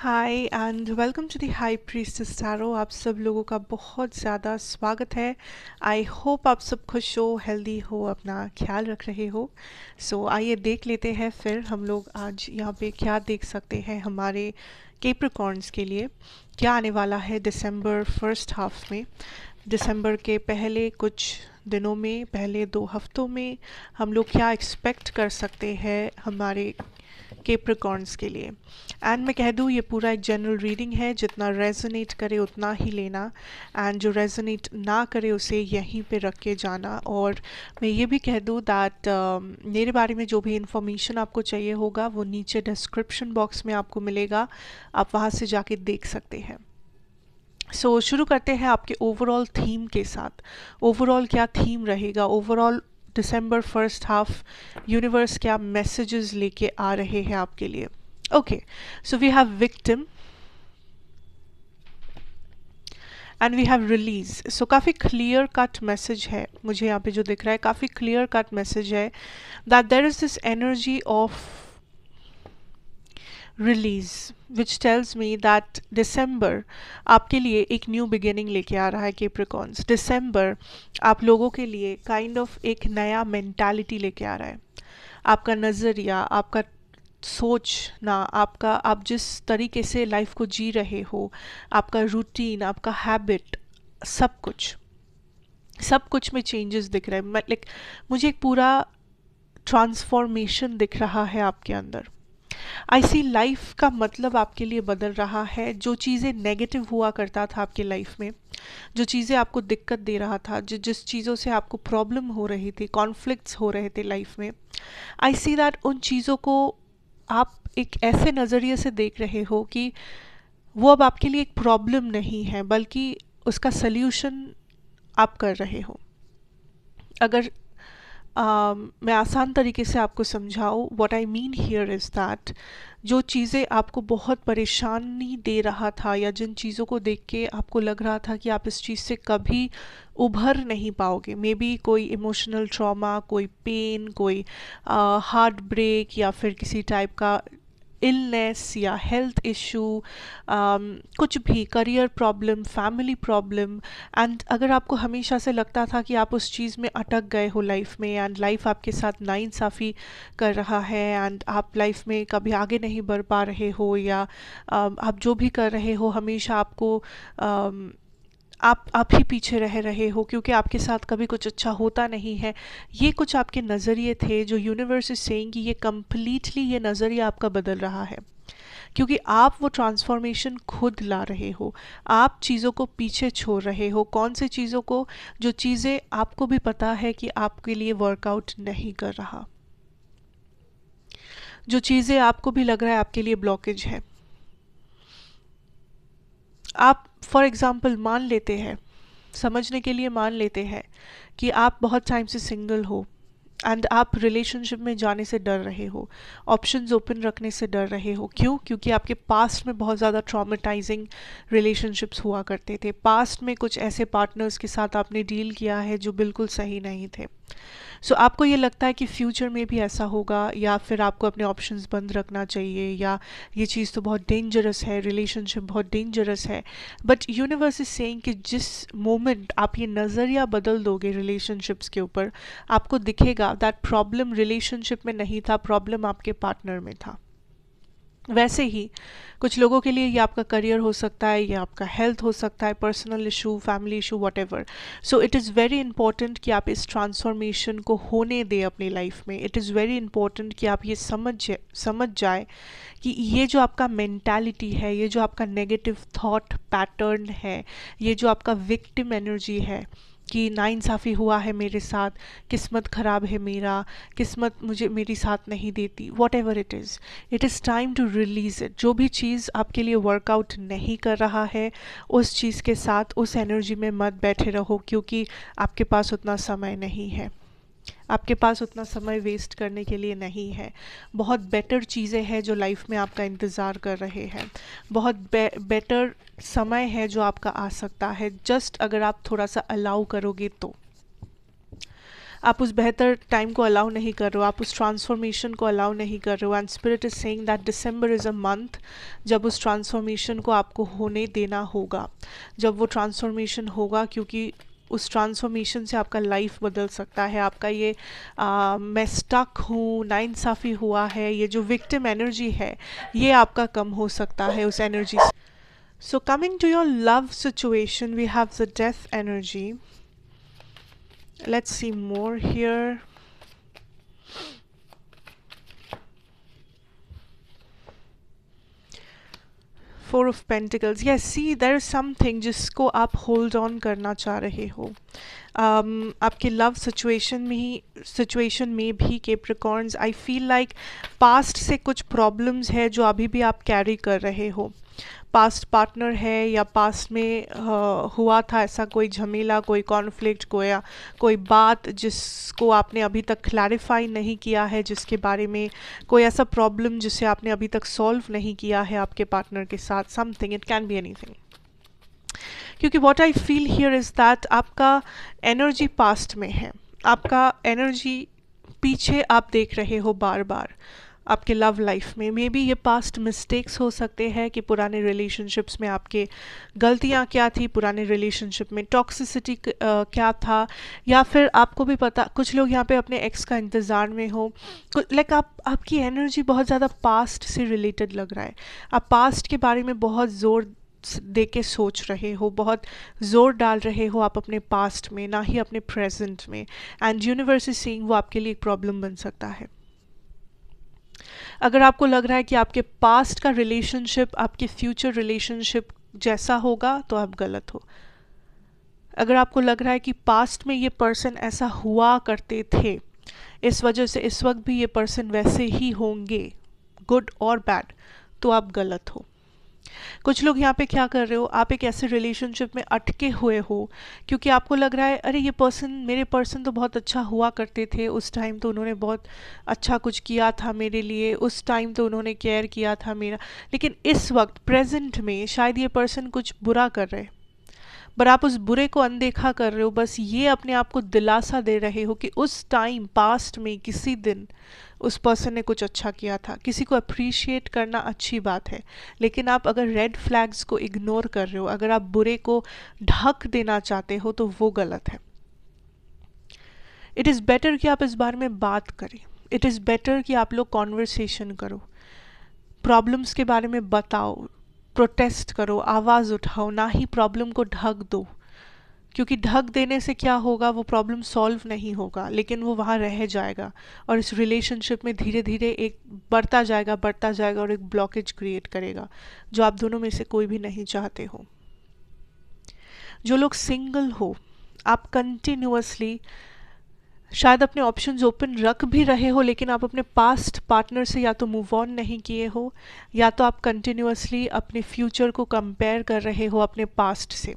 Hi and welcome to the high priestess tarot. आप सब लोगों का बहुत ज़्यादा स्वागत है। आई होप आप सब खुश हो, हेल्दी हो, अपना ख्याल रख रहे हो। आइए देख लेते हैं फिर हम लोग आज यहाँ पे क्या देख सकते हैं हमारे कैप्रिकॉर्न्स के लिए। क्या आने वाला है दिसंबर फर्स्ट हाफ में, दिसंबर के पहले कुछ दिनों में, पहले 2 हफ्तों में हम लोग क्या एक्सपेक्ट कर सकते हैं हमारे कैप्रिकॉर्न्स के लिए। एंड मैं कह दूँ ये पूरा एक जनरल रीडिंग है, जितना रेजोनेट करे उतना ही लेना, एंड जो रेजोनेट ना करे उसे यहीं पे रख के जाना। और मैं ये भी कह दूँ दैट मेरे बारे में जो भी इंफॉर्मेशन आपको चाहिए होगा वो नीचे डिस्क्रिप्शन बॉक्स में आपको मिलेगा, आप वहाँ से जाके देख सकते हैं। शुरू करते हैं आपके ओवरऑल थीम के साथ। ओवरऑल क्या थीम रहेगा, overall December first half universe क्या मैसेजेस लेके आ रहे हैं आपके लिए। Okay, so we have victim and we have release. सो काफ़ी क्लियर कट मैसेज है मुझे यहाँ पे जो दिख रहा है, काफ़ी क्लियर कट मैसेज है that there is this energy of release which tells me that December आपके लिए एक न्यू बिगिनिंग लेके आ रहा है। कैप्रिकॉर्न्स, दिसंबर आप लोगों के लिए काइंड ऑफ एक नया मेंटालिटी लेके आ रहा है। आपका नज़रिया, आपका सोचना, आपका आप जिस तरीके से लाइफ को जी रहे हो, आपका रूटीन, आपका हैबिट, सब कुछ में चेंजेस दिख रहे हैं। लाइक मुझे एक पूरा ट्रांसफॉर्मेशन दिख रहा है आपके अंदर। आई सी लाइफ का मतलब आपके लिए बदल रहा है। जो चीज़ें नेगेटिव हुआ करता था आपके लाइफ में, जो चीज़ें आपको दिक्कत दे रहा था, जिस चीज़ों से आपको प्रॉब्लम हो रही थी, कॉन्फ्लिक्ट्स हो रहे थे लाइफ में, आई सी दैट उन चीज़ों को आप एक ऐसे नज़रिए से देख रहे हो कि वो अब आपके लिए एक प्रॉब्लम नहीं है, बल्कि उसका सल्यूशन आप कर रहे हो। अगर मैं आसान तरीके से आपको समझाऊँ, what I mean here is that जो चीज़ें आपको बहुत परेशानी दे रहा था, या जिन चीज़ों को देख के आपको लग रहा था कि आप इस चीज़ से कभी उभर नहीं पाओगे, मे बी कोई इमोशनल ट्रॉमा, कोई पेन, कोई हार्ट ब्रेक, या फिर किसी टाइप का इलनेस या हेल्थ इशू, कुछ भी, career problem, family problem, and अगर आपको हमेशा से लगता था कि आप उस चीज़ में अटक गए हो लाइफ में, एंड लाइफ आपके साथ नाइंसाफ़ी कर रहा है, एंड आप लाइफ में कभी आगे नहीं बढ़ पा रहे हो, या आप जो भी कर रहे हो हमेशा आपको आप ही पीछे रह रहे हो, क्योंकि आपके साथ कभी कुछ अच्छा होता नहीं है। ये कुछ आपके नज़रिए थे जो यूनिवर्स इज सेइंग कि ये कम्प्लीटली, ये नज़रिया आपका बदल रहा है, क्योंकि आप वो ट्रांसफॉर्मेशन खुद ला रहे हो। आप चीज़ों को पीछे छोड़ रहे हो। कौन सी चीज़ों को? जो चीज़ें आपको भी पता है कि आपके लिए वर्कआउट नहीं कर रहा, जो चीज़ें आपको भी लग रहा है आपके लिए ब्लॉकेज है। आप फॉर एग्ज़ाम्पल मान लेते हैं, समझने के लिए मान लेते हैं कि आप बहुत टाइम से सिंगल हो, एंड आप रिलेशनशिप में जाने से डर रहे हो, ऑप्शंस ओपन रखने से डर रहे हो। क्यों? क्योंकि आपके पास्ट में बहुत ज़्यादा ट्रॉमेटाइजिंग रिलेशनशिप्स हुआ करते थे। पास्ट में कुछ ऐसे पार्टनर्स के साथ आपने डील किया है जो बिल्कुल सही नहीं थे। आपको ये लगता है कि फ्यूचर में भी ऐसा होगा, या फिर आपको अपने ऑप्शंस बंद रखना चाहिए, या ये चीज़ तो बहुत डेंजरस है, रिलेशनशिप बहुत डेंजरस है। बट यूनिवर्स इज सेइंग कि जिस मोमेंट आप ये नज़रिया बदल दोगे रिलेशनशिप्स के ऊपर, आपको दिखेगा दैट प्रॉब्लम रिलेशनशिप में नहीं था, प्रॉब्लम आपके पार्टनर में था। वैसे ही कुछ लोगों के लिए ये आपका करियर हो सकता है, ये आपका हेल्थ हो सकता है, personal issue, family issue, whatever. It is very important कि आप इस ट्रांसफॉर्मेशन को होने दें अपनी लाइफ में। इट इज़ वेरी इंपॉर्टेंट कि आप ये समझ जाए कि ये जो आपका मेंटालिटी है, ये जो आपका नेगेटिव थॉट पैटर्न है, ये जो आपका विक्टिम एनर्जी है कि नाइंसाफ़ी हुआ है मेरे साथ, किस्मत ख़राब है मेरा, किस्मत मुझे मेरी साथ नहीं देती, whatever it is time to release it. जो भी चीज़ आपके लिए वर्कआउट नहीं कर रहा है, उस चीज़ के साथ उस एनर्जी में मत बैठे रहो, क्योंकि आपके पास उतना समय नहीं है, आपके पास उतना समय वेस्ट करने के लिए नहीं है। बहुत बेटर चीज़ें हैं जो लाइफ में आपका इंतज़ार कर रहे हैं, बहुत बेटर समय है जो आपका आ सकता है, जस्ट अगर आप थोड़ा सा अलाउ करोगे तो। आप उस बेहतर टाइम को अलाउ नहीं कर रहे हो, आप उस ट्रांसफॉर्मेशन को अलाउ नहीं कर रहे हो। And spirit is saying that December is a month जब उस ट्रांसफॉर्मेशन को आपको होने देना होगा, जब वो ट्रांसफॉर्मेशन होगा, क्योंकि उस ट्रांसफॉर्मेशन से आपका लाइफ बदल सकता है। आपका ये मैं स्टक हूँ, नाइंसाफ़ी हुआ है, ये जो विक्टिम एनर्जी है, ये आपका कम हो सकता है उस एनर्जी से। So coming to your love situation, we have the death energy. Let's see more here. Four of Pentacles. Yes, see, there is something जिसको आप होल्ड ऑन करना चाह रहे हो. आपके लव सिचुएशन में भी कैप्रिकॉर्न्स, आई फील लाइक पास्ट से कुछ प्रॉब्लम्स है जो अभी भी आप कैरी कर रहे हो. पास्ट पार्टनर है या पास्ट में हुआ था ऐसा कोई झमेला, कोई कॉन्फ्लिक्ट, कोई बात जिसको आपने अभी तक क्लैरिफाई नहीं किया है, जिसके बारे में कोई ऐसा प्रॉब्लम जिसे आपने अभी तक सॉल्व नहीं किया है आपके पार्टनर के साथ. Something, it can be anything. क्योंकि what I feel here is that आपका एनर्जी पास्ट में है, आपका एनर्जी पीछे आप देख रहे हो बार बार आपके लव लाइफ में. मे बी ये पास्ट मिस्टेक्स हो सकते हैं कि पुराने रिलेशनशिप्स में आपके गलतियाँ क्या थी, पुराने रिलेशनशिप में टॉक्सिसिटी क्या था, या फिर आपको भी पता, कुछ लोग यहाँ पे अपने एक्स का इंतज़ार में हो. लाइक आपकी एनर्जी बहुत ज़्यादा पास्ट से रिलेटेड लग रहा है. आप पास्ट के बारे में बहुत ज़ोर दे के सोच रहे हो, बहुत ज़ोर डाल रहे हो आप अपने पास्ट में, ना ही अपने प्रेजेंट में. एंड यूनिवर्स इज सेइंग वो आपके लिए एक प्रॉब्लम बन सकता है. अगर आपको लग रहा है कि आपके पास्ट का रिलेशनशिप आपके फ्यूचर रिलेशनशिप जैसा होगा तो आप गलत हो. अगर आपको लग रहा है कि पास्ट में ये पर्सन ऐसा हुआ करते थे, इस वजह से इस वक्त भी ये पर्सन वैसे ही होंगे, गुड और बैड, तो आप गलत हो. कुछ लोग यहाँ पे क्या कर रहे हो, आप एक ऐसे रिलेशनशिप में अटके हुए हो क्योंकि आपको लग रहा है अरे ये पर्सन, मेरे पर्सन तो बहुत अच्छा हुआ करते थे, उस टाइम तो उन्होंने बहुत अच्छा कुछ किया था मेरे लिए, उस टाइम तो उन्होंने केयर किया था मेरा, लेकिन इस वक्त प्रेजेंट में शायद ये पर्सन कुछ बुरा कर रहे हैं, पर आप उस बुरे को अनदेखा कर रहे हो. बस ये अपने आप को दिलासा दे रहे हो कि उस टाइम पास्ट में किसी दिन उस पर्सन ने कुछ अच्छा किया था. किसी को अप्रिशिएट करना अच्छी बात है, लेकिन आप अगर रेड फ्लैग्स को इग्नोर कर रहे हो, अगर आप बुरे को ढक देना चाहते हो, तो वो गलत है. इट इज़ बेटर कि आप इस बारे में बात करें. इट इज़ बेटर कि आप लोग कॉन्वर्सेशन करो, प्रॉब्लम्स के बारे में बताओ, प्रोटेस्ट करो, आवाज़ उठाओ, ना ही प्रॉब्लम को ढक दो. क्योंकि ढक देने से क्या होगा, वो प्रॉब्लम सॉल्व नहीं होगा, लेकिन वो वहाँ रह जाएगा और इस रिलेशनशिप में धीरे धीरे एक बढ़ता जाएगा और एक ब्लॉकेज क्रिएट करेगा जो आप दोनों में से कोई भी नहीं चाहते हो. जो लोग सिंगल हो, आप कंटिन्यूअसली शायद अपने ऑप्शंस ओपन रख भी रहे हो, लेकिन आप अपने पास्ट पार्टनर से या तो मूव ऑन नहीं किए हो, या तो आप कंटिन्यूअसली अपने फ्यूचर को कंपेयर कर रहे हो अपने पास्ट से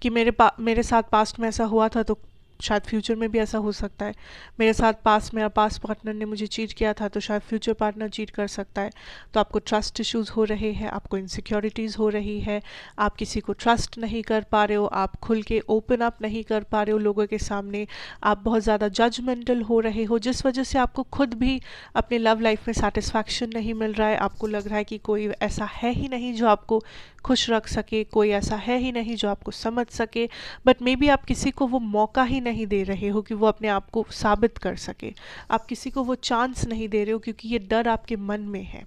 कि मेरे साथ पास्ट में ऐसा हुआ था तो शायद फ्यूचर में भी ऐसा हो सकता है. मेरा पास्ट पार्टनर ने मुझे चीट किया था तो शायद फ्यूचर पार्टनर चीट कर सकता है. तो आपको ट्रस्ट इश्यूज़ हो रहे हैं, आपको इनसिक्योरिटीज़ हो रही है, आप किसी को ट्रस्ट नहीं कर पा रहे हो, आप खुल के ओपन अप नहीं कर पा रहे हो लोगों के सामने, आप बहुत ज़्यादा जजमेंटल हो रहे हो, जिस वजह से आपको खुद भी अपने लव लाइफ में सेटिस्फैक्शन नहीं मिल रहा है. आपको लग रहा है कि कोई ऐसा है ही नहीं जो आपको खुश रख सके, कोई ऐसा है ही नहीं जो आपको समझ सके, बट मे बी आप किसी को वो मौका ही नहीं दे रहे हो कि वो अपने आप को साबित कर सके. आप किसी को वो चांस नहीं दे रहे हो क्योंकि ये डर आपके मन में है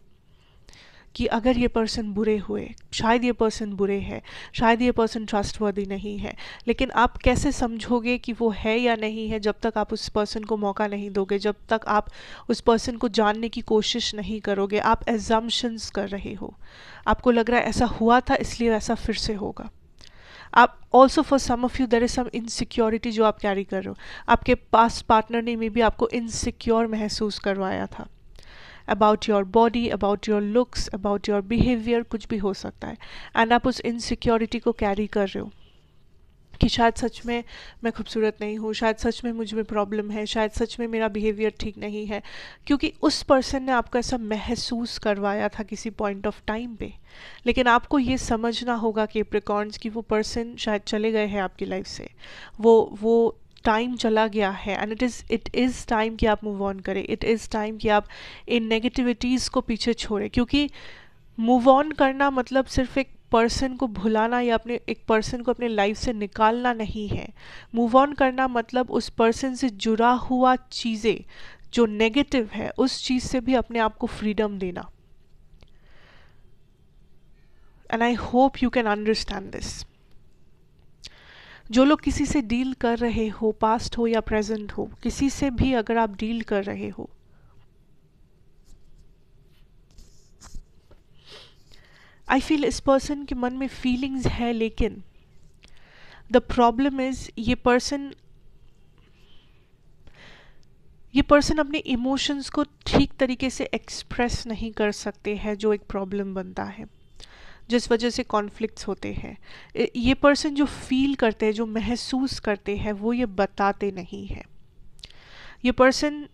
कि अगर ये पर्सन बुरे हुए, शायद ये पर्सन बुरे है, शायद ये पर्सन ट्रस्टवर्दी नहीं है. लेकिन आप कैसे समझोगे कि वो है या नहीं है जब तक आप उस पर्सन को मौका नहीं दोगे, जब तक आप उस पर्सन को जानने की कोशिश नहीं करोगे. आप एजम्पशंस कर रहे हो, आपको लग रहा है ऐसा हुआ था इसलिए ऐसा फिर से होगा. आप also for some of you there is some insecurity जो आप कैरी कर रहे हो. आपके पास्ट पार्टनर ने मे बी आपको इनसिक्योर महसूस करवाया था about your body, about your looks, about your behaviour, कुछ भी हो सकता है. एंड आप उस इनसिक्योरिटी को कैरी कर रहे हो कि शायद सच में मैं खूबसूरत नहीं हूँ, शायद सच में मुझ में प्रॉब्लम है, शायद सच में मेरा बिहेवियर ठीक नहीं है, क्योंकि उस पर्सन ने आपको ऐसा महसूस करवाया था किसी पॉइंट ऑफ टाइम पे. लेकिन आपको ये समझना होगा कैप्रिकॉर्न्स कि वो पर्सन शायद चले गए हैं आपकी लाइफ से. वो टाइम चला गया है एंड इट इज़ टाइम कि आप मूव ऑन करें, इट इज़ टाइम कि आप इन नेगेटिविटीज़ को पीछे छोड़ें, क्योंकि मूव ऑन करना मतलब सिर्फ एक पर्सन को भुलाना या अपने एक पर्सन को अपने लाइफ से निकालना नहीं है। मूव ऑन करना मतलब उस पर्सन से जुड़ा हुआ चीज़ें जो नेगेटिव है उस चीज़ से भी अपने आप को फ्रीडम देना। And I hope you can understand this. जो लोग किसी से डील कर रहे हो, पास्ट हो या प्रेजेंट हो, किसी से भी अगर आप डील कर रहे हो, आई फील इस पर्सन के मन में फीलिंग्स है, लेकिन द प्रॉब्लम इज ये पर्सन अपने इमोशंस को ठीक तरीके से एक्सप्रेस नहीं कर सकते हैं, जो एक प्रॉब्लम बनता है, जिस वजह से कॉन्फ्लिक्ट्स होते हैं। ये पर्सन जो फील करते हैं, जो महसूस करते हैं, वो ये बताते नहीं है। ये पर्सन,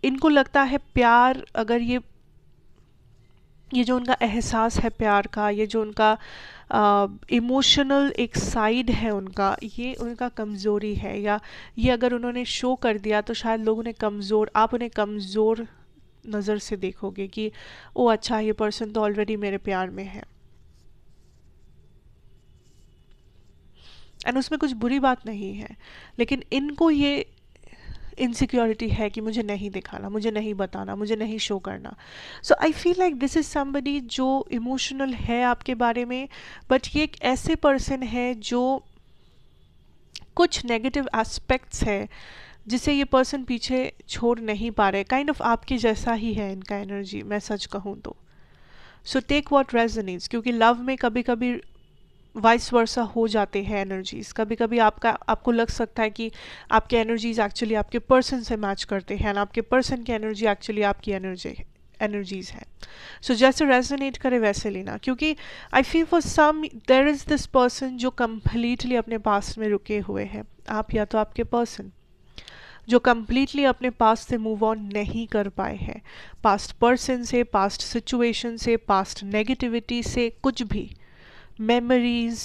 इनको लगता है प्यार, अगर ये जो उनका एहसास है प्यार का, ये जो उनका इमोशनल एक साइड है उनका, ये उनका कमज़ोरी है, या ये अगर उन्होंने शो कर दिया तो शायद लोग उन्हें आप उन्हें कमज़ोर नज़र से देखोगे कि ओ अच्छा, ये पर्सन तो ऑलरेडी मेरे प्यार में है। एंड उसमें कुछ बुरी बात नहीं है, लेकिन इनको ये इनसिक्योरिटी है कि मुझे नहीं दिखाना, मुझे नहीं बताना, मुझे नहीं शो करना। So I feel like this is somebody जो इमोशनल है आपके बारे में, बट ये एक ऐसे पर्सन है जो कुछ नेगेटिव एस्पेक्ट्स है जिसे ये पर्सन पीछे छोड़ नहीं पा रहे। काइंड ऑफ आपके जैसा ही है इनका एनर्जी, मैं सच कहूँ तो। सो टेक व्हाट रेजोनेट्स, क्योंकि लव में कभी कभी वाइस वर्सा हो जाते हैं एनर्जीज। कभी कभी आपको लग सकता है कि आपके एनर्जीज एक्चुअली आपके पर्सन से मैच करते हैं, आपके पर्सन की एनर्जी एक्चुअली आपकी एनर्जीज है। सो जैसे रेजोनेट करे वैसे लेना, क्योंकि I feel for some there is this person जो कम्प्लीटली अपने पास्ट में रुके हुए हैं, आप या तो आपके पर्सन जो कम्प्लीटली अपने पास्ट से मूव ऑन नहीं कर पाए हैं, पास्ट पर्सन से, पास्ट सिचुएशन से, पास्ट नेगेटिविटी से, कुछ भी मेमोरीज,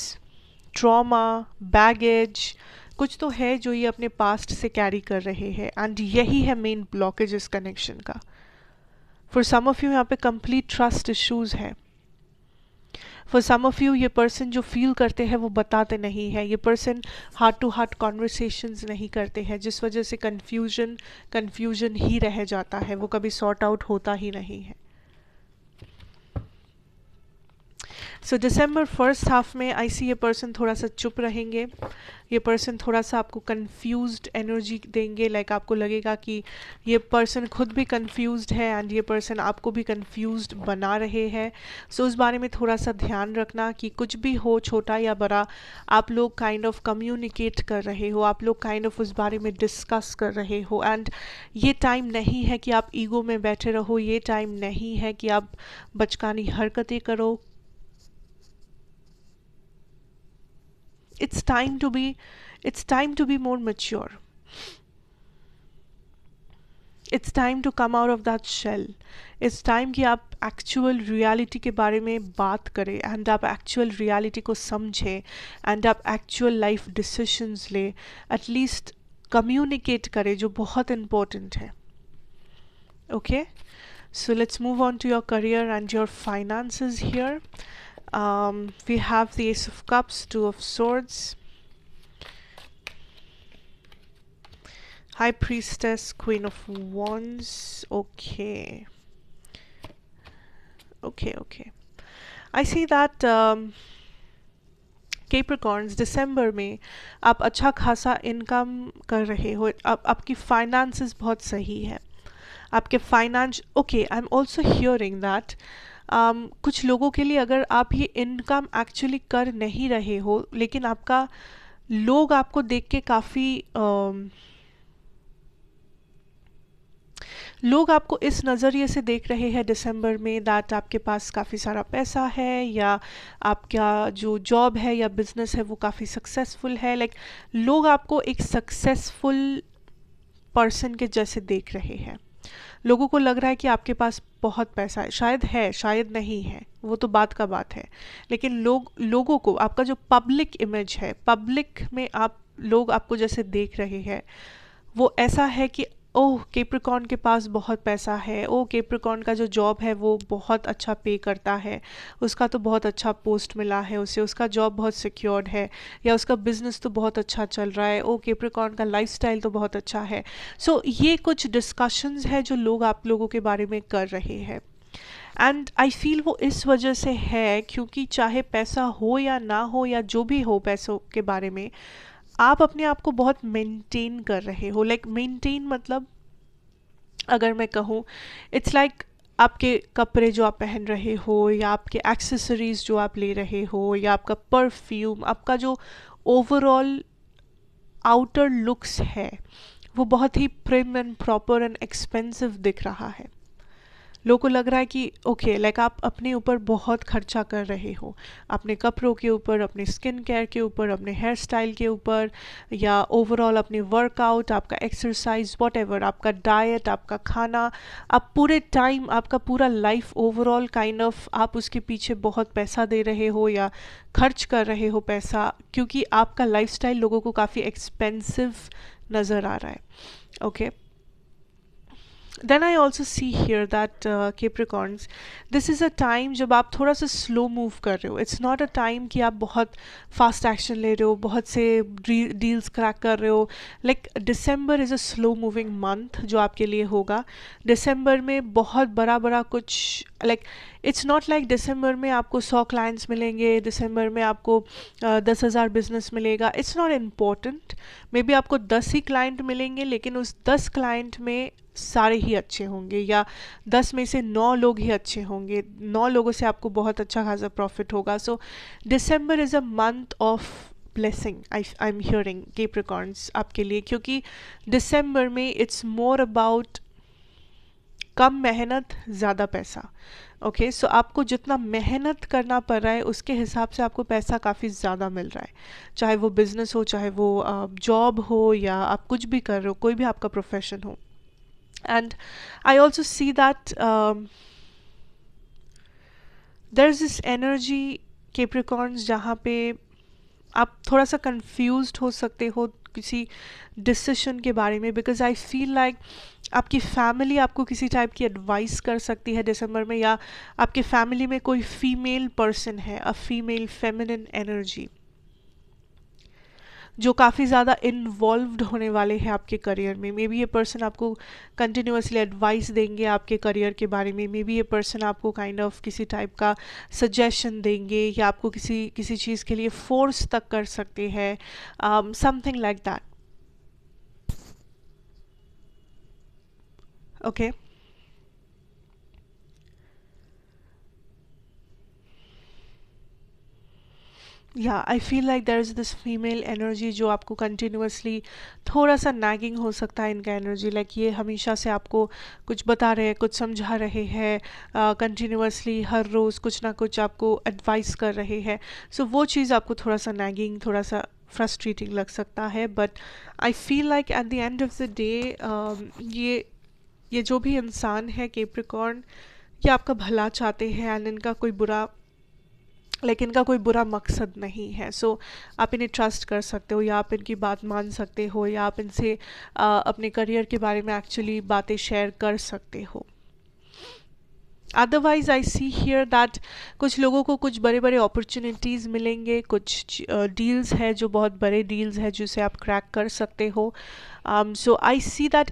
ट्रॉमा, बैगेज, कुछ तो है जो ये अपने पास्ट से कैरी कर रहे हैं, एंड यही है मेन ब्लॉकेज इस कनेक्शन का। फॉर सम ऑफ यू यहाँ पे कंप्लीट ट्रस्ट इश्यूज है। फॉर सम ऑफ यू ये पर्सन जो फील करते हैं वो बताते नहीं है, ये person heart to heart conversations नहीं करते हैं, जिस वजह से कन्फ्यूजन ही रह जाता है, वो कभी सॉर्ट आउट होता ही नहीं है। सो दिसंबर फर्स्ट हाफ में आई सी ये पर्सन थोड़ा सा चुप रहेंगे, ये पर्सन थोड़ा सा आपको कंफ्यूज्ड एनर्जी देंगे, लाइक आपको लगेगा कि ये पर्सन खुद भी कंफ्यूज्ड है एंड ये पर्सन आपको भी कंफ्यूज्ड बना रहे हैं। सो उस बारे में थोड़ा सा ध्यान रखना कि कुछ भी हो, छोटा या बड़ा, आप लोग काइंड ऑफ कम्युनिकेट कर रहे हो, आप लोग काइंड ऑफ उस बारे में डिस्कस कर रहे हो। एंड ये टाइम नहीं है कि आप ईगो में बैठे रहो, ये टाइम नहीं है कि आप बचकानी हरकतें करो। It's time to be more mature. It's time to come out of that shell. It's time कि आप एक्चुअल रियलिटी के बारे में बात करें एंड आप एक्चुअल रियलिटी को समझें एंड आप एक्चुअल लाइफ डिसीजंस ले, एटलीस्ट कम्युनिकेट करें, जो बहुत इम्पोर्टेंट है। Okay, so let's move on to your career and your finances here. We have the Ace of Cups, Two of Swords, High Priestess, Queen of Wands. Okay. I see that Capricorns, दिसंबर में आप अच्छा खासा income कर रहे हो, आपकी finances बहुत सही है, आपके finance okay. I am also hearing that कुछ लोगों के लिए अगर आप ये इनकम एक्चुअली कर नहीं रहे हो, लेकिन लोग आपको देख के काफ़ी लोग आपको इस नज़रिए से देख रहे हैं दिसंबर में दैट आपके पास काफ़ी सारा पैसा है, या आपका जो जॉब है या बिजनेस है वो काफ़ी सक्सेसफुल है. लाइक लोग आपको एक सक्सेसफुल पर्सन के जैसे देख रहे हैं. लोगों को लग रहा है कि आपके पास बहुत पैसा है, शायद नहीं है, वो तो बात है, लेकिन लोगों को आपका जो पब्लिक इमेज है, पब्लिक में आप लोग आपको जैसे देख रहे हैं वो ऐसा है कि ओह कैप्रिकॉर्न के पास बहुत पैसा है, ओह कैप्रिकॉर्न का जो जॉब है वो बहुत अच्छा पे करता है, उसका तो बहुत अच्छा पोस्ट मिला है उसे, उसका जॉब बहुत सिक्योर्ड है, या उसका बिजनेस तो बहुत अच्छा चल रहा है, ओह कैप्रिकॉर्न का लाइफस्टाइल तो बहुत अच्छा है। सो ये कुछ डिस्कशंस है जो लोग आप लोगों के बारे में कर रहे हैं। एंड आई फील वो इस वजह से है क्योंकि चाहे पैसा हो या ना हो या जो भी हो पैसों के बारे में, आप अपने आप को बहुत मेंटेन कर रहे हो। लाइक मेंटेन मतलब अगर मैं कहूँ, इट्स लाइक आपके कपड़े जो आप पहन रहे हो, या आपके एक्सेसरीज जो आप ले रहे हो, या आपका परफ्यूम, आपका जो ओवरऑल आउटर लुक्स है वो बहुत ही prim and proper and expensive दिख रहा है। लोगों को लग रहा है कि ओके लाइक आप अपने ऊपर बहुत खर्चा कर रहे हो, अपने कपड़ों के ऊपर, अपने स्किन केयर के ऊपर, अपने हेयर स्टाइल के ऊपर, या ओवरऑल अपने वर्कआउट, आपका एक्सरसाइज, वॉटएवर, आपका डाइट, आपका खाना, आप पूरे टाइम, आपका पूरा लाइफ ओवरऑल काइंड ऑफ आप उसके पीछे बहुत पैसा दे रहे हो या खर्च कर रहे हो पैसा, क्योंकि आपका लाइफस्टाइल लोगों को काफ़ी एक्सपेंसिव नज़र आ रहा है। Okay, then I also see here that Capricorns, this is a time जब आप थोड़ा सा स्लो मूव कर रहे हो। इट्स नॉट अ टाइम कि आप बहुत फास्ट एक्शन ले रहे हो, बहुत से डील्स क्रैक कर रहे हो। Like December is a slow moving month जो आपके लिए होगा। दिसंबर में बहुत बड़ा बड़ा कुछ, लाइक इट्स नॉट लाइक दिसंबर में आपको 100 क्लाइंट्स मिलेंगे, दिसंबर में आपको 10,000 बिजनेस मिलेगा। It's not important, may be आपको 10 ही क्लाइंट मिलेंगे, लेकिन उस 10 क्लाइंट में सारे ही अच्छे होंगे, या 10 में से 9 लोग ही अच्छे होंगे, 9 लोगों से आपको बहुत अच्छा खासा प्रॉफिट होगा। So December is a month of blessing I am hearing Capricorns आपके लिए, क्योंकि दिसंबर में इट्स मोर अबाउट कम मेहनत ज़्यादा पैसा। ओके, सो आपको जितना मेहनत करना पड़ रहा है उसके हिसाब से आपको पैसा काफ़ी ज़्यादा मिल रहा है, चाहे वो बिज़नेस हो, चाहे वो जॉब हो, या आप कुछ भी कर रहे हो, कोई भी आपका प्रोफेशन हो। And I also see that there's this energy Capricorns जहाँ पे आप थोड़ा सा कंफ्यूज्ड हो सकते हो किसी डिसीजन के बारे में, बिकॉज आई फील लाइक आपकी फैमिली आपको किसी टाइप की एडवाइस कर सकती है दिसंबर में, या आपके फैमिली में कोई फीमेल पर्सन है, अ फीमेल फेमिनिन एनर्जी जो काफ़ी ज़्यादा इन्वॉल्व्ड होने वाले हैं आपके करियर में। मे बी ये पर्सन आपको कंटिन्यूसली एडवाइस देंगे आपके करियर के बारे में, मे बी ये पर्सन आपको काइंड ऑफ किसी टाइप का सजेशन देंगे, या आपको किसी चीज़ के लिए फोर्स तक कर सकते हैं, समथिंग लाइक दैट। ओके, या I feel like there is this female energy जो आपको कंटिन्यूसली थोड़ा सा नैगिंग हो सकता है इनका एनर्जी, लाइक ये हमेशा से आपको कुछ बता रहे हैं, कुछ समझा रहे हैं, कंटिन्यूसली हर रोज़ कुछ ना कुछ आपको एडवाइस कर रहे हैं। सो वो चीज़ आपको थोड़ा सा नैगिंग, थोड़ा सा फ्रस्ट्रेटिंग लग सकता है, but I feel like at the end of the day ये जो भी इंसान है कैप्रिकॉर्न, ये आपका भला चाहते हैं, एंड इनका कोई बुरा, लेकिन इनका कोई बुरा मकसद नहीं है। सो आप इन्हें ट्रस्ट कर सकते हो, या आप इनकी बात मान सकते हो, या आप इनसे अपने करियर के बारे में एक्चुअली बातें शेयर कर सकते हो। Otherwise I C here that कुछ लोगों को कुछ बड़े बड़े अपॉर्चुनिटीज़ मिलेंगे, कुछ डील्स है जो बहुत बड़े डील्स है जिसे आप क्रैक कर सकते हो। सो आई सी दैट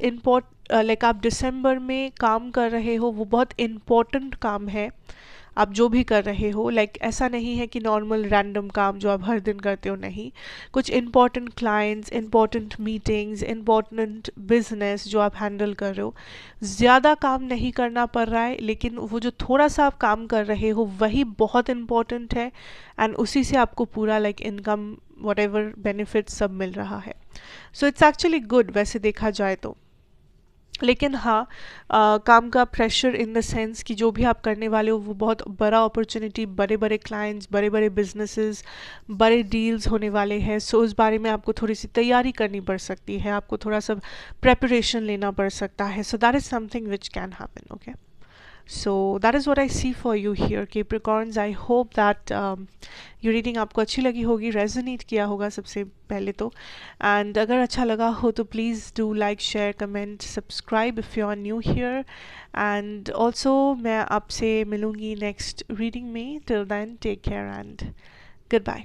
लाइक आप दिसंबर में काम कर रहे हो, वो बहुत इम्पोर्टेंट काम है आप जो भी कर रहे हो। लाइक ऐसा नहीं है कि नॉर्मल रैंडम काम जो आप हर दिन करते हो, नहीं, कुछ important clients, important meetings, important business जो आप हैंडल कर रहे हो। ज़्यादा काम नहीं करना पड़ रहा है, लेकिन वो जो थोड़ा सा आप काम कर रहे हो वही बहुत इम्पॉर्टेंट है, एंड उसी से आपको पूरा like income, what ever benefit सब मिल रहा है। सो इट्स एक्चुअली गुड वैसे देखा जाए तो। लेकिन हाँ, काम का प्रेशर इन द सेंस कि जो भी आप करने वाले हो वो बहुत बड़ा अपॉर्चुनिटी, बड़े बड़े क्लाइंट्स, बड़े बड़े बिजनेसेस, बड़े डील्स होने वाले हैं। सो उस बारे में आपको थोड़ी सी तैयारी करनी पड़ सकती है, आपको थोड़ा सा प्रेपरेशन लेना पड़ सकता है। So that is something which can happen. Okay, So that is what I see for you here, Capricorns. I hope that ये रीडिंग आपको अच्छी लगी होगी, रेजोनेट किया होगा सबसे पहले तो. एंड अगर अच्छा लगा हो तो please do like, share, comment, subscribe if you are new here. And also मैं आपसे मिलूँगी नेक्स्ट रीडिंग में. Till then take care and good bye.